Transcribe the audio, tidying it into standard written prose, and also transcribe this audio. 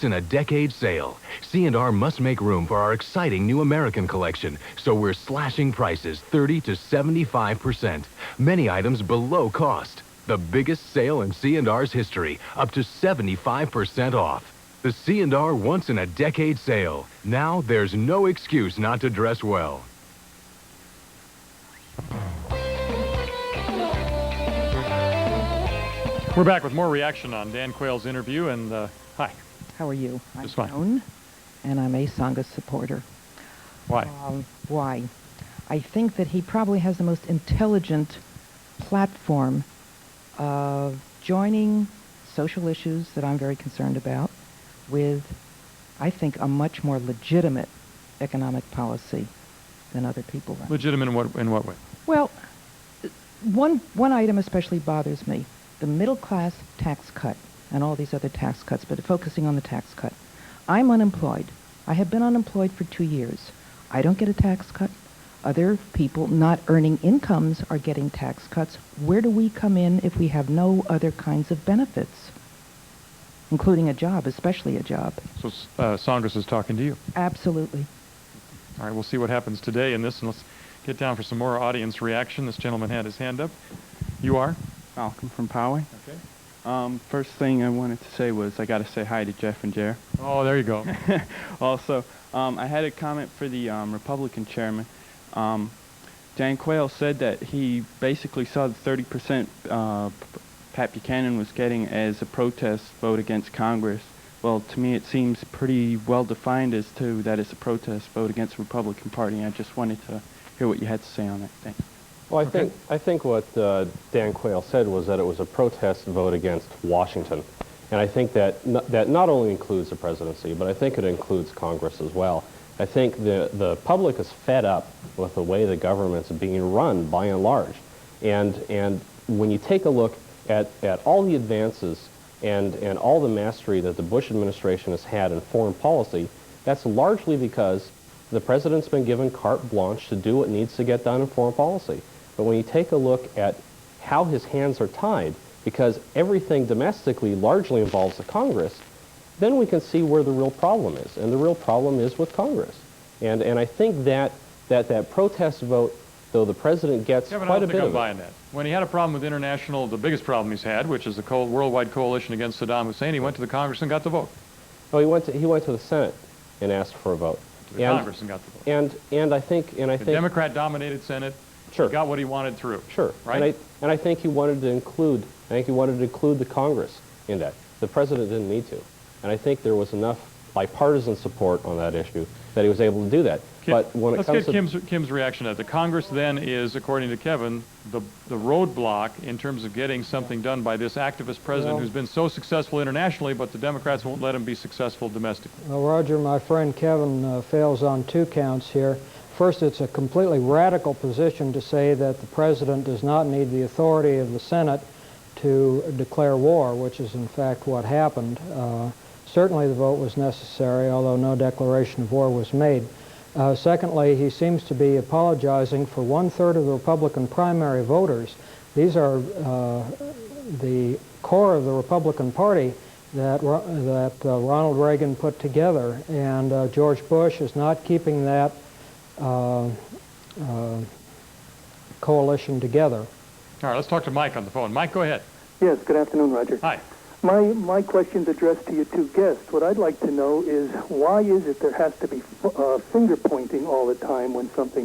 In a decade sale, C&R must make room for our exciting new American collection, so we're slashing prices 30 to 75%. Many items below cost. The biggest sale in C&R's history, up to 75% off. The C&R once in a decade sale. Now there's no excuse not to dress well. We're back with more reaction on Dan Quayle's interview, and hi. How are you? Just fine. Joan, and I'm a Tsongas supporter. Why? Why? I think that he probably has the most intelligent platform of joining social issues that I'm very concerned about with, I think, a much more legitimate economic policy than other people run. Legitimate in what way? Well, one item especially bothers me, the middle class tax cut and all these other tax cuts, but focusing on the tax cut. I'm unemployed. I have been unemployed for 2 years. I don't get a tax cut. Other people not earning incomes are getting tax cuts. Where do we come in if we have no other kinds of benefits, including a job, especially a job? So Tsongas is talking to you. Absolutely. All right, we'll see what happens today in this, and let's get down for some more audience reaction. This gentleman had his hand up. You are? Malcolm from Poway. Okay. First thing I wanted to say was I got to say hi to Jeff and Jer. Oh, there you go. Also, I had a comment for the Republican chairman. Dan Quayle said that he basically saw the 30% Pat Buchanan was getting as a protest vote against Congress. Well, to me it seems pretty well defined as to that it's a protest vote against the Republican Party. I just wanted to hear what you had to say on that. Thanks. Well, I think what Dan Quayle said was that it was a protest vote against Washington. And I think that not only includes the presidency, but I think it includes Congress as well. I think the public is fed up with the way the government's being run by and large. And when you take a look at all the advances and all the mastery that the Bush administration has had in foreign policy, that's largely because the president's been given carte blanche to do what needs to get done in foreign policy. But when you take a look at how his hands are tied, because everything domestically largely involves the Congress, then we can see where the real problem is. And the real problem is with Congress. And I think that protest vote, though the president gets Yeah, but quite I a don't bit think I'm of buying that. When he had a problem with international, the biggest problem he's had, which is the worldwide coalition against Saddam Hussein, he went to the Congress and got the vote. No, he went to the Senate and asked for a vote. To the Congress and got the vote. And I think the Democrat-dominated Senate. Sure. He got what he wanted through. Sure. Right? And I think he wanted to include the Congress in that. The president didn't need to. And I think there was enough bipartisan support on that issue that he was able to do that. But when it comes to... Let's get Kim's reaction to that. The Congress then is, according to Kevin, the roadblock in terms of getting something done by this activist president who's been so successful internationally, but the Democrats won't let him be successful domestically. Well, Roger, my friend Kevin fails on 2 counts here. First, it's a completely radical position to say that the president does not need the authority of the Senate to declare war, which is in fact what happened. Certainly the vote was necessary, although no declaration of war was made. Secondly, he seems to be apologizing for 1/3 of the Republican primary voters. These are the core of the Republican Party that Ronald Reagan put together, and George Bush is not keeping that coalition together. All right, let's talk to Mike on the phone. Mike, go ahead. Yes, good afternoon, Roger. Hi. My question's addressed to your 2 guests. What I'd like to know is why is it there has to be finger pointing all the time when something